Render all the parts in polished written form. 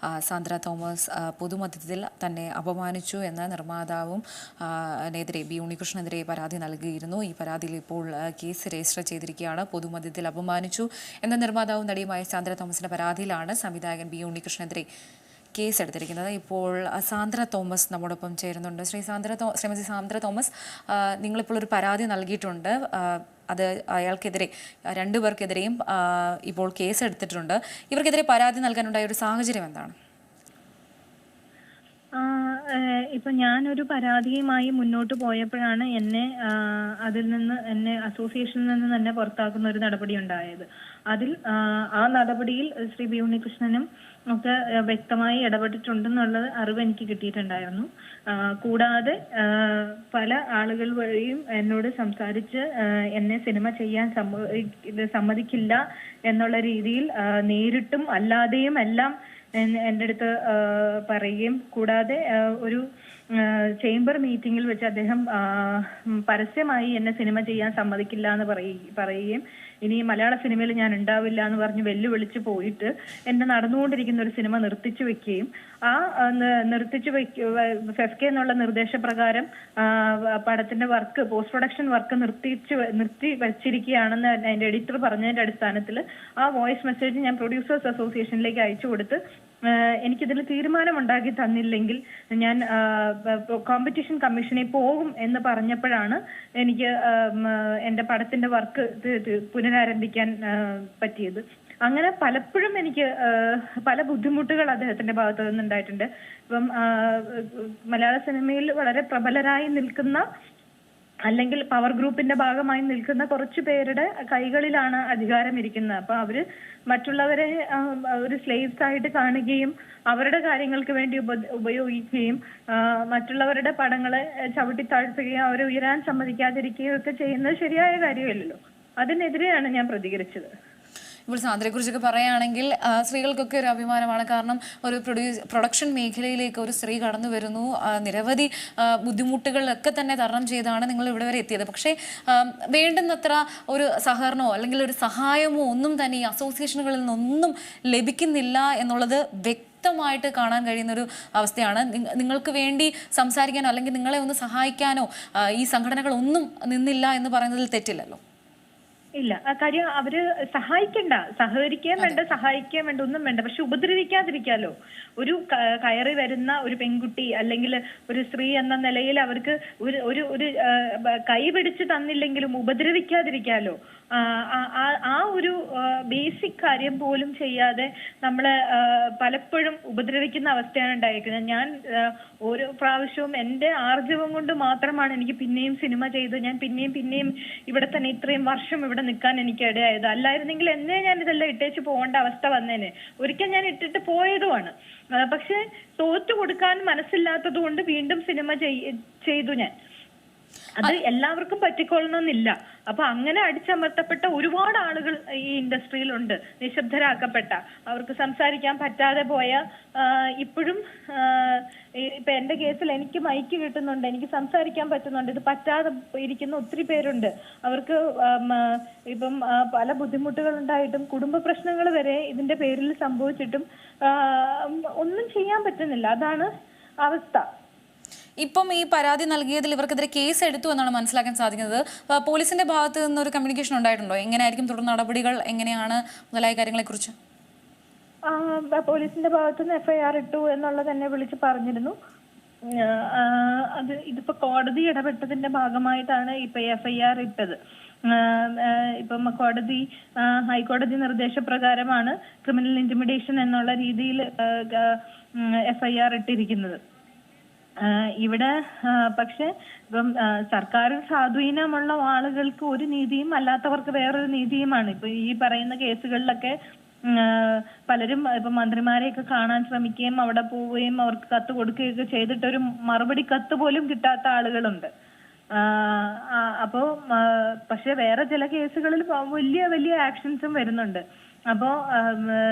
Sandra Thomas പൊതുമധ്യത്തിൽ തന്നെ അപമാനിച്ചു എന്ന നിർമ്മാതാവും നെതിരെ ബി ഉണ്ണികൃഷ്ണനെതിരെ പരാതി നൽകിയിരുന്നു. ഈ പരാതിയിൽ ഇപ്പോൾ കേസ് രജിസ്റ്റർ ചെയ്തിരിക്കുകയാണ്. പൊതുമധ്യത്തിൽ അപമാനിച്ചു എന്ന നിർമ്മാതാവും നടിയുമായ സാന്ദ്ര തോമസിന്റെ പരാതിയിലാണ് സംവിധായകൻ ബി ഉണ്ണികൃഷ്ണനെതിരെ കേസ് എടുത്തിരിക്കുന്നത്. ഇപ്പോൾ സാന്ദ്ര തോമസ് നമ്മോടൊപ്പം ചേരുന്നുണ്ട്. ശ്രീമതി സാന്ദ്ര തോമസ്, നിങ്ങളിപ്പോൾ ഒരു പരാതി നൽകിയിട്ടുണ്ട്. അത് അയാൾക്കെതിരെ രണ്ടുപേർക്കെതിരെയും ഇപ്പോൾ കേസ് എടുത്തിട്ടുണ്ട്. ഇവർക്കെതിരെ പരാതി നൽകാനുണ്ടായ ഒരു സാഹചര്യം എന്താണ്? ഇപ്പൊ ഞാനൊരു പരാതിയുമായി മുന്നോട്ട് പോയപ്പോഴാണ് എന്നെ അസോസിയേഷനിൽ നിന്ന് തന്നെ പുറത്താക്കുന്ന ഒരു നടപടി ഉണ്ടായത്. ആ നടപടിയിൽ ശ്രീ ബി ഉണ്ണികൃഷ്ണനും ഒക്കെ വ്യക്തമായി ഇടപെട്ടിട്ടുണ്ടെന്നുള്ളത് അറിവ് എനിക്ക് കിട്ടിയിട്ടുണ്ടായിരുന്നു. കൂടാതെ പല ആളുകൾ വഴിയും എന്നോട് സംസാരിച്ച് എന്നെ സിനിമ ചെയ്യാൻ സമ്മതിക്കില്ല എന്നുള്ള രീതിയിൽ നേരിട്ടും അല്ലാതെയും എല്ലാം എൻ്റെ അടുത്ത് പറയുകയും, കൂടാതെ ഒരു ചേംബർ മീറ്റിംഗിൽ വെച്ച് അദ്ദേഹം പരസ്യമായി എന്നെ സിനിമ ചെയ്യാൻ സമ്മതിക്കില്ല എന്ന് പറയുകയും ഇനി മലയാള സിനിമയിൽ ഞാൻ ഉണ്ടാവില്ല എന്ന് പറഞ്ഞ് വെല്ലുവിളിച്ച് പോയിട്ട് എന്നെ നടന്നുകൊണ്ടിരിക്കുന്ന ഒരു സിനിമ നിർത്തിച്ചു വെക്കുകയും ഫെഫ്കെ എന്നുള്ള നിർദ്ദേശപ്രകാരം പടത്തിന്റെ വർക്ക്, പോസ്റ്റ് പ്രൊഡക്ഷൻ വർക്ക് നിർത്തി വെച്ചിരിക്കുകയാണെന്ന് എന്റെ എഡിറ്റർ പറഞ്ഞതിന്റെ അടിസ്ഥാനത്തിൽ ആ വോയിസ് മെസ്സേജ് ഞാൻ പ്രൊഡ്യൂസേഴ്സ് അസോസിയേഷനിലേക്ക് അയച്ചു കൊടുത്ത് എനിക്കിതിൽ തീരുമാനമുണ്ടാക്കി തന്നില്ലെങ്കിൽ ഞാൻ കോമ്പറ്റീഷൻ കമ്മീഷനിൽ പോകും എന്ന് പറഞ്ഞപ്പോഴാണ് എനിക്ക് എന്റെ പടത്തിന്റെ വർക്ക് പുനരാരംഭിക്കാൻ പറ്റിയത്. അങ്ങനെ പലപ്പോഴും എനിക്ക് പല ബുദ്ധിമുട്ടുകൾ അദ്ദേഹത്തിന്റെ ഭാഗത്തു നിന്നുണ്ടായിട്ടുണ്ട്. ഇപ്പം മലയാള സിനിമയിൽ വളരെ പ്രബലരായി നിൽക്കുന്ന അല്ലെങ്കിൽ പവർ ഗ്രൂപ്പിന്റെ ഭാഗമായി നിൽക്കുന്ന കുറച്ചു പേരുടെ കൈകളിലാണ് അധികാരം ഇരിക്കുന്നത്. അപ്പൊ അവര് മറ്റുള്ളവരെ ഒരു സ്ലേവ്സ് ആയിട്ട് കാണുകയും അവരുടെ കാര്യങ്ങൾക്ക് വേണ്ടി ഉപയോഗിക്കുകയും മറ്റുള്ളവരുടെ പടങ്ങളെ ചവിട്ടി താഴ്ത്തുകയും അവരെ ഉയരാൻ സമ്മതിക്കാതിരിക്കുകയും ഒക്കെ ചെയ്യുന്നത് ശരിയായ കാര്യമല്ലല്ലോ. അതിനെതിരെയാണ് ഞാൻ പ്രതികരിച്ചത്. ഇപ്പോൾ സാന്ദ്രയെക്കുറിച്ചൊക്കെ പറയുകയാണെങ്കിൽ സ്ത്രീകൾക്കൊക്കെ ഒരു അഭിമാനമാണ്. കാരണം ഒരു പ്രൊഡക്ഷൻ മേഖലയിലേക്ക് ഒരു സ്ത്രീ കടന്നു വരുന്നു. നിരവധി ബുദ്ധിമുട്ടുകളൊക്കെ തന്നെ തരണം ചെയ്താണ് നിങ്ങൾ ഇവിടെ വരെ എത്തിയത്. പക്ഷേ വേണ്ടുന്നത്ര ഒരു സഹകരണമോ അല്ലെങ്കിൽ ഒരു സഹായമോ ഒന്നും തന്നെ ഈ അസോസിയേഷനുകളിൽ നിന്നൊന്നും ലഭിക്കുന്നില്ല എന്നുള്ളത് വ്യക്തമായിട്ട് കാണാൻ കഴിയുന്നൊരു അവസ്ഥയാണ്. നിങ്ങൾക്ക് വേണ്ടി സംസാരിക്കാനോ അല്ലെങ്കിൽ നിങ്ങളെ ഒന്ന് സഹായിക്കാനോ ഈ സംഘടനകളൊന്നും നിന്നില്ല എന്ന് പറയുന്നതിൽ തെറ്റില്ലല്ലോ. ഇല്ല, കാര്യം അവര് സഹകരിക്കുകയും വേണ്ട, സഹായിക്കുകയും വേണ്ട, ഒന്നും വേണ്ട. പക്ഷെ ഉപദ്രവിക്കാതിരിക്കാലോ. ഒരു കയറി വരുന്ന ഒരു പെൺകുട്ടി അല്ലെങ്കിൽ ഒരു സ്ത്രീ എന്ന നിലയിൽ അവർക്ക് ഒരു കൈ പിടിച്ച് തന്നില്ലെങ്കിലും ഉപദ്രവിക്കാതിരിക്കാലോ. ആ ഒരു ബേസിക് കാര്യം പോലും ചെയ്യാതെ നമ്മളെ പലപ്പോഴും ഉപദ്രവിക്കുന്ന അവസ്ഥയാണ് ഉണ്ടായിരിക്കുന്നത്. ഞാൻ ഓരോ പ്രാവശ്യവും എന്റെ ആർജവം കൊണ്ട് മാത്രമാണ് എനിക്ക് പിന്നെയും സിനിമ ചെയ്ത് ഞാൻ പിന്നെയും ഇവിടെ തന്നെ ഇത്രയും വർഷം ഇവിടെ നിൽക്കാൻ എനിക്ക് ഇടയായത്. അല്ലായിരുന്നെങ്കിൽ എന്നേ ഞാൻ ഇതെല്ലാം ഇട്ടേച്ച് പോകേണ്ട അവസ്ഥ വന്നേനെ. ഒരിക്കൽ ഞാൻ ഇട്ടിട്ട് പോയതുമാണ്. പക്ഷെ തോറ്റു കൊടുക്കാൻ മനസ്സില്ലാത്തത് കൊണ്ട് വീണ്ടും സിനിമ ചെയ്തു ഞാൻ. അത് എല്ലാവർക്കും പറ്റിക്കൊള്ളണമെന്നില്ല. അപ്പൊ അങ്ങനെ അടിച്ചമർത്തപ്പെട്ട ഒരുപാട് ആളുകൾ ഈ ഇൻഡസ്ട്രിയിലുണ്ട്, നിശബ്ദരാക്കപ്പെട്ട, അവർക്ക് സംസാരിക്കാൻ പറ്റാതെ പോയ, ഇപ്പോഴും ഇപ്പൊ എന്റെ കേസിൽ എനിക്ക് മൈക്ക് കിട്ടുന്നുണ്ട്, എനിക്ക് സംസാരിക്കാൻ പറ്റുന്നുണ്ട്. ഇത് പറ്റാതെ ഇരിക്കുന്ന ഒത്തിരി പേരുണ്ട്. അവർക്ക് ഇപ്പം പല ബുദ്ധിമുട്ടുകൾ ഉണ്ടായിട്ടും കുടുംബ പ്രശ്നങ്ങൾ വരെ ഇതിന്റെ പേരിൽ സംഭവിച്ചിട്ടും ഒന്നും ചെയ്യാൻ പറ്റുന്നില്ല. അതാണ് അവസ്ഥ. ഇപ്പം ഈ പരാതി നൽകിയതിൽ ഇവർക്കെതിരെ കേസ് എടുത്തു എന്നാണ് മനസ്സിലാക്കാൻ സാധിക്കുന്നത്. പോലീസിന്റെ ഭാഗത്ത് നിന്നൊരു കമ്മ്യൂണിക്കേഷൻ ഉണ്ടായിട്ടുണ്ടോ? എങ്ങനെയായിരിക്കും തുടർ നടപടികൾ, എങ്ങനെയാണ് മുതലായ കാര്യങ്ങളെ കുറിച്ച്? പോലീസിന്റെ ഭാഗത്ത് നിന്ന് FIR ഇട്ടു എന്നുള്ളത് എന്നെ വിളിച്ച് പറഞ്ഞിരുന്നു. ഇതിപ്പോ കോടതി ഇടപെട്ടതിന്റെ ഭാഗമായിട്ടാണ് ഇപ്പൊ FIR ഇട്ടത്. ഇപ്പം ഹൈക്കോടതി നിർദ്ദേശപ്രകാരമാണ് ക്രിമിനൽ ഇന്റിമിഡേഷൻ എന്നുള്ള രീതിയിൽ FIR ഇട്ടിരിക്കുന്നത്. ഇവിടെ പക്ഷെ ഇപ്പം സർക്കാരിൽ സ്വാധീനമുള്ള ആളുകൾക്ക് ഒരു നീതിയും അല്ലാത്തവർക്ക് വേറൊരു നീതിയുമാണ്. ഇപ്പൊ ഈ പറയുന്ന കേസുകളിലൊക്കെ പലരും ഇപ്പൊ മന്ത്രിമാരെയൊക്കെ കാണാൻ ശ്രമിക്കുകയും അവിടെ പോവുകയും അവർക്ക് കത്ത് കൊടുക്കുകയൊക്കെ ചെയ്തിട്ടൊരു മറുപടി കത്ത് പോലും കിട്ടാത്ത ആളുകളുണ്ട്. അപ്പോ പക്ഷെ വേറെ ചില കേസുകളിൽ വലിയ ആക്ഷൻസും വരുന്നുണ്ട്. അപ്പോ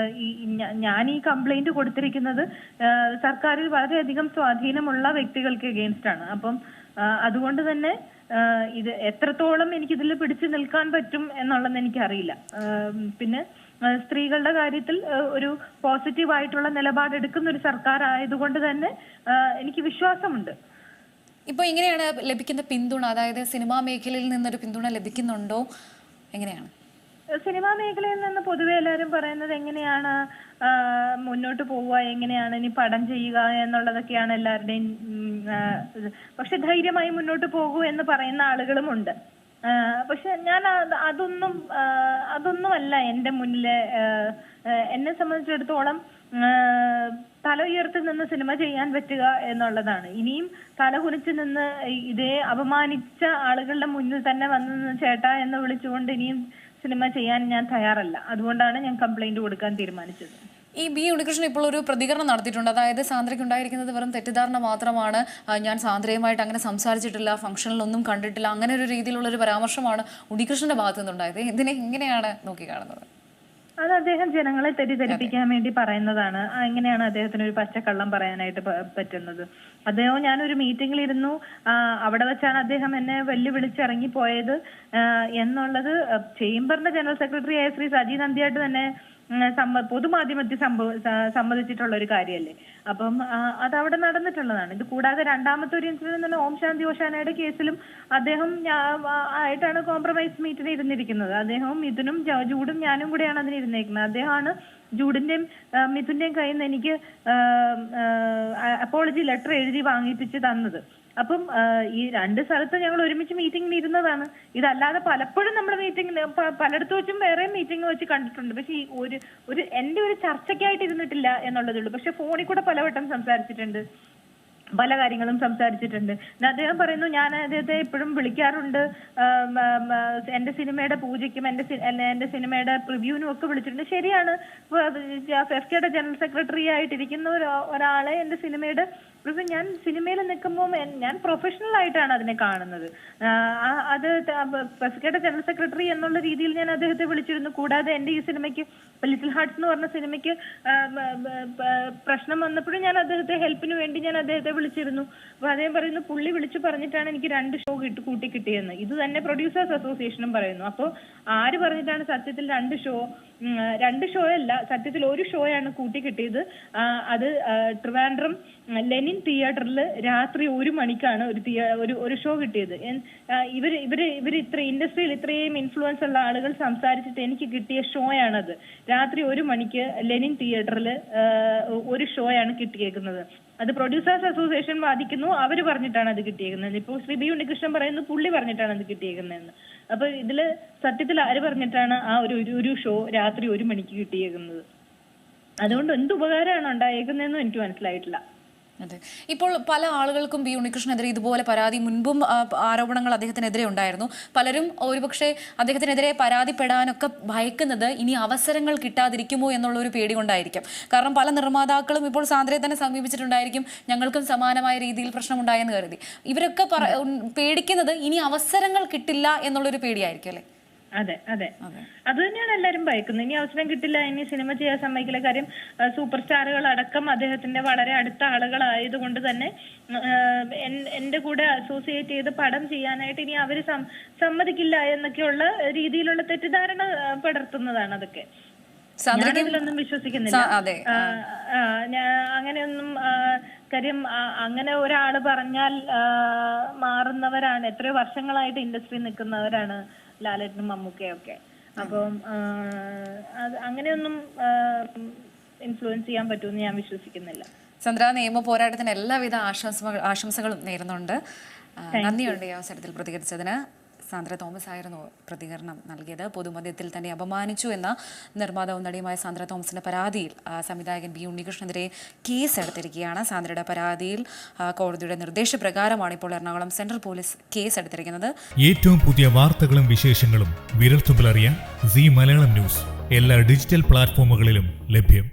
ഞാൻ ഈ കംപ്ലൈന്റ് കൊടുത്തിരിക്കുന്നത് സർക്കാരിൽ വളരെയധികം സ്വാധീനമുള്ള വ്യക്തികൾക്ക് എഗെയിൻസ്റ്റ് ആണ്. അപ്പം അതുകൊണ്ട് തന്നെ ഇത് എത്രത്തോളം എനിക്കിതിൽ പിടിച്ചു നിൽക്കാൻ പറ്റും എന്നുള്ളത് എനിക്കറിയില്ല. പിന്നെ സ്ത്രീകളുടെ കാര്യത്തിൽ ഒരു പോസിറ്റീവായിട്ടുള്ള നിലപാടെടുക്കുന്ന ഒരു സർക്കാർ ആയതുകൊണ്ട് തന്നെ എനിക്ക് വിശ്വാസമുണ്ട്. ഇപ്പോൾ ഇങ്ങനെയാണ് ലഭിക്കുന്ന പിന്തുണ, അതായത് സിനിമാ മേഖലയിൽ നിന്നൊരു പിന്തുണ ലഭിക്കുന്നുണ്ടോ, എങ്ങനെയാണ്? സിനിമാ മേഖലയിൽ നിന്ന് പൊതുവെ എല്ലാവരും പറയുന്നത് എങ്ങനെയാണ് മുന്നോട്ട് പോവുക, എങ്ങനെയാണ് ഇനി പടം ചെയ്യുക എന്നുള്ളതൊക്കെയാണ് എല്ലാവരുടെയും. പക്ഷെ ധൈര്യമായി മുന്നോട്ട് പോകൂ എന്ന് പറയുന്ന ആളുകളുമുണ്ട്. പക്ഷെ ഞാൻ അതൊന്നുമല്ല എൻ്റെ മുന്നിലെ. എന്നെ സംബന്ധിച്ചിടത്തോളം തല ഉയർത്തി നിന്ന് സിനിമ ചെയ്യാൻ പറ്റുക എന്നുള്ളതാണ്. ഇനിയും തല കുനിച്ച് നിന്ന് ഇതേ അപമാനിച്ച ആളുകളുടെ മുന്നിൽ തന്നെ വന്ന് ചേട്ടാ എന്ന് വിളിച്ചുകൊണ്ട് ഇനിയും സിനിമ ചെയ്യാൻ ഞാൻ തയ്യാറല്ല. അതുകൊണ്ടാണ് ഞാൻ കംപ്ലൈന്റ് കൊടുക്കാൻ തീരുമാനിച്ചത്. ഈ ബി ഉണ്ണികൃഷ്ണൻ ഇപ്പോൾ ഒരു പ്രതികരണം നടത്തിയിട്ടുണ്ട്. അതായത് സാന്ദ്രയ്ക്ക് ഉണ്ടായിരിക്കുന്നത് വെറും തെറ്റിദ്ധാരണ മാത്രമാണ്, ഞാൻ സാന്ദ്രയുമായിട്ട് അങ്ങനെ സംസാരിച്ചിട്ടില്ല, ഫംഗ്ഷനിലൊന്നും കണ്ടിട്ടില്ല, അങ്ങനെ ഒരു രീതിയിലുള്ള ഒരു പരാമർശമാണ് ഉണ്ണികൃഷ്ണന്റെ ഭാഗത്തു നിന്നുണ്ടായത്. ഇതിനെ എങ്ങനെയാണ് നോക്കിക്കാണുന്നത്? അത് അദ്ദേഹം ജനങ്ങളെ തെറ്റിദ്ധരിപ്പിക്കാൻ വേണ്ടി പറയുന്നതാണ്. എങ്ങനെയാണ് അദ്ദേഹത്തിന് ഒരു പച്ചക്കള്ളം പറയാനായിട്ട് പറ്റുന്നത്? അദ്ദേഹം ഞാനൊരു മീറ്റിംഗിലിരുന്നു, അവിടെ വെച്ചാണ് അദ്ദേഹം എന്നെ വെല്ലുവിളിച്ചിറങ്ങി പോയത് എന്നുള്ളത് ചേംബറിന്റെ ജനറൽ സെക്രട്ടറി ആയ ശ്രീ സജി നന്ദിയായിട്ട് തന്നെ പൊതുമാധ്യമത്തിൽ സമ്മതിച്ചിട്ടുള്ള ഒരു കാര്യമല്ലേ. അപ്പം അതവിടെ നടന്നിട്ടുള്ളതാണ്. ഇത് കൂടാതെ രണ്ടാമത്തെ ഒരു ഇൻസിഡന്റ് തന്നെ ഓം ശാന്തി ഓശാനയുടെ കേസിലും അദ്ദേഹം ആയിട്ടാണ് കോംപ്രമൈസ് മീറ്റിന് ഇരുന്നിരിക്കുന്നത്. അദ്ദേഹവും മിഥുനും ജൂഡും ഞാനും കൂടെയാണ് അതിന് ഇരുന്നേക്കുന്നത്. അദ്ദേഹമാണ് ജൂഡിന്റെയും മിഥുന്റെയും കയ്യിൽ നിന്ന് എനിക്ക് അപ്പോളജി ലെറ്റർ എഴുതി വാങ്ങിപ്പിച്ച് തന്നത്. അപ്പം ഈ രണ്ട് സ്ഥലത്ത് ഞങ്ങൾ ഒരുമിച്ച് മീറ്റിംഗിന് ഇരുന്നതാണ്. ഇതല്ലാതെ പലപ്പോഴും നമ്മൾ മീറ്റിംഗിന് പലയിടത്തും വെച്ചും വേറെ മീറ്റിംഗ് വെച്ച് കണ്ടിട്ടുണ്ട്. പക്ഷെ ഈ ഒരു എന്റെ ഒരു ചർച്ചയ്ക്കായിട്ട് ഇരുന്നിട്ടില്ല എന്നുള്ളതേ ഉള്ളൂ. പക്ഷെ ഫോണിൽ കൂടെ പലവട്ടം സംസാരിച്ചിട്ടുണ്ട്, പല കാര്യങ്ങളും സംസാരിച്ചിട്ടുണ്ട്. അദ്ദേഹം പറയുന്നു ഞാൻ അദ്ദേഹത്തെ എപ്പോഴും വിളിക്കാറുണ്ട്, എന്റെ സിനിമയുടെ പൂജയ്ക്കും എന്റെ സിനിമയുടെ പ്രിവ്യൂവിനും ഒക്കെ വിളിച്ചിട്ടുണ്ട്. ശരിയാണ്, FKയുടെ ജനറൽ സെക്രട്ടറി ആയിട്ടിരിക്കുന്ന ഒരാളെ എന്റെ സിനിമയുടെ പ്രിവ്യൂ, ഞാൻ സിനിമയിൽ നിൽക്കുമ്പോൾ ഞാൻ പ്രൊഫഷണൽ ആയിട്ടാണ് അതിനെ കാണുന്നത്. അത് FKയുടെ ജനറൽ സെക്രട്ടറി എന്നുള്ള രീതിയിൽ ഞാൻ അദ്ദേഹത്തെ വിളിച്ചിരുന്നു. കൂടാതെ എന്റെ ഈ സിനിമയ്ക്ക് ലിറ്റിൽ ഹാർട്ട്സ് എന്ന് പറഞ്ഞ സിനിമയ്ക്ക് പ്രശ്നം വന്നപ്പോഴും ഞാൻ അദ്ദേഹത്തെ ഹെൽപ്പിന് വേണ്ടി ഞാൻ അദ്ദേഹത്തെ വിളിച്ചിരുന്നു. അപ്പൊ അദ്ദേഹം പറയുന്നു പുള്ളി വിളിച്ചു പറഞ്ഞിട്ടാണ് എനിക്ക് 2 ഷോ കൂട്ടി കിട്ടിയെന്ന്. ഇത് തന്നെ പ്രൊഡ്യൂസേഴ്സ് അസോസിയേഷനും പറയുന്നു. അപ്പോൾ ആര് പറഞ്ഞിട്ടാണ് സത്യത്തിൽ 2 ഷോ അല്ല, സത്യത്തിൽ 1 ഷോയാണ് കൂട്ടി കിട്ടിയത്. അത് ട്രിവാൻഡ്രം ലെനിൻ തിയേറ്ററിൽ രാത്രി 1 മണിക്കാണ് ഒരു ഷോ കിട്ടിയത്. ഇവർ ഇത്ര ഇൻഡസ്ട്രിയിൽ ഇത്രയും ഇൻഫ്ലുവൻസ് ഉള്ള ആളുകൾ സംസാരിച്ചിട്ട് എനിക്ക് കിട്ടിയ ഷോയാണത്. രാത്രി 1 മണിക്ക് ലെനിൻ തിയേറ്ററിൽ ഒരു ഷോയാണ് കിട്ടിയേക്കുന്നത്. അത് പ്രൊഡ്യൂസേഴ്സ് അസോസിയേഷൻ വാദിക്കുന്നു, അവര് പറഞ്ഞിട്ടാണ് അത് കിട്ടിയേക്കുന്നത്. ഇപ്പോൾ ശ്രീ ബി ഉണ്ണികൃഷ്ണൻ പറയുന്നു പുള്ളി പറഞ്ഞിട്ടാണ് അത് കിട്ടിയേക്കുന്നതെന്ന്. അപ്പൊ ഇതില് സത്യത്തിൽ ആര് പറഞ്ഞിട്ടാണ് ആ ഒരു ഷോ രാത്രി 1 മണിക്ക് കിട്ടിയേക്കുന്നത്? അതുകൊണ്ട് എന്ത് ഉപകാരമാണ് ഉണ്ടായേക്കുന്നതെന്നും എനിക്ക് മനസ്സിലായിട്ടില്ല. അതെ, ഇപ്പോൾ പല ആളുകൾക്കും ബി ഉണ്ണികൃഷ്ണനെതിരെ ഇതുപോലെ പരാതി, മുൻപും ആരോപണങ്ങൾ അദ്ദേഹത്തിനെതിരെ ഉണ്ടായിരുന്നു. പലരും ഒരുപക്ഷെ അദ്ദേഹത്തിനെതിരെ പരാതിപ്പെടാനൊക്കെ ഭയക്കുന്നത് ഇനി അവസരങ്ങൾ കിട്ടാതിരിക്കുമോ എന്നുള്ളൊരു പേടി കൊണ്ടായിരിക്കും. കാരണം പല നിർമ്മാതാക്കളും ഇപ്പോൾ സാന്ദ്രയെ തന്നെ സമീപിച്ചിട്ടുണ്ടായിരിക്കും, ഞങ്ങൾക്കും സമാനമായ രീതിയിൽ പ്രശ്നമുണ്ടായെന്ന് കരുതി. ഇവരൊക്കെ പേടിക്കുന്നത് ഇനി അവസരങ്ങൾ കിട്ടില്ല എന്നുള്ളൊരു പേടിയായിരിക്കും അല്ലേ? അതെ അതെ, അത് തന്നെയാണ് എല്ലാരും ഭയക്കുന്നത്. ഇനി അവസരം കിട്ടില്ല, ഇനി സിനിമ ചെയ്യാൻ സമ്മതിക്കില്ല. കാര്യം സൂപ്പർ സ്റ്റാറുകൾ അടക്കം അദ്ദേഹത്തിന്റെ വളരെ അടുത്ത ആളുകളായതുകൊണ്ട് തന്നെ എന്റെ കൂടെ അസോസിയേറ്റ് ചെയ്ത് പടം ചെയ്യാനായിട്ട് ഇനി അവര് സമ്മതിക്കില്ല എന്നൊക്കെയുള്ള രീതിയിലുള്ള തെറ്റിദ്ധാരണ പടർത്തുന്നതാണ് അതൊക്കെ. ഞാനതിലൊന്നും വിശ്വസിക്കുന്നില്ല. അങ്ങനെയൊന്നും കാര്യം അങ്ങനെ ഒരാള് പറഞ്ഞാൽ മാറുന്നവരാണ്. എത്രയോ വർഷങ്ങളായിട്ട് ഇൻഡസ്ട്രി നിൽക്കുന്നവരാണ് ലാലേട്ടനും മമ്മൂക്കയൊക്കെ. അപ്പം അങ്ങനെയൊന്നും ഇൻഫ്ലുവൻസ് ചെയ്യാൻ പറ്റുമെന്ന് ഞാൻ വിശ്വസിക്കുന്നില്ല. ചന്ദ്ര, നിയമ പോരാട്ടത്തിന് എല്ലാവിധ ആശംസകളും നേരുന്നുണ്ട്. നന്ദിയുണ്ട് ഈ അവസരത്തിൽ പ്രതികരിച്ചതിന്. സാന്ദ്ര തോമസ് ആയിരുന്നു പ്രതികരണം നൽകിയത്. പൊതുമധ്യത്തിൽ തന്നെ അപമാനിച്ചു എന്ന നിർമ്മാതാവും നടിയുമായ സാന്ദ്ര തോമസിന്റെ പരാതിയിൽ സംവിധായകൻ ബി ഉണ്ണികൃഷ്ണനെതിരെ കേസ് എടുത്തിരിക്കുകയാണ്. സാന്ദ്രയുടെ പരാതിയിൽ കോടതിയുടെ നിർദ്ദേശപ്രകാരമാണ് ഇപ്പോൾ എറണാകുളം സെൻട്രൽ പോലീസ് കേസ് എടുത്തിരിക്കുന്നത്. ഏറ്റവും പുതിയ വാർത്തകളും വിശേഷങ്ങളും വിരൽത്തുമ്പിലറിയാൻ സീ മലയാളം ന്യൂസ് എല്ലാ ഡിജിറ്റൽ പ്ലാറ്റ്ഫോമുകളിലും ലഭ്യം.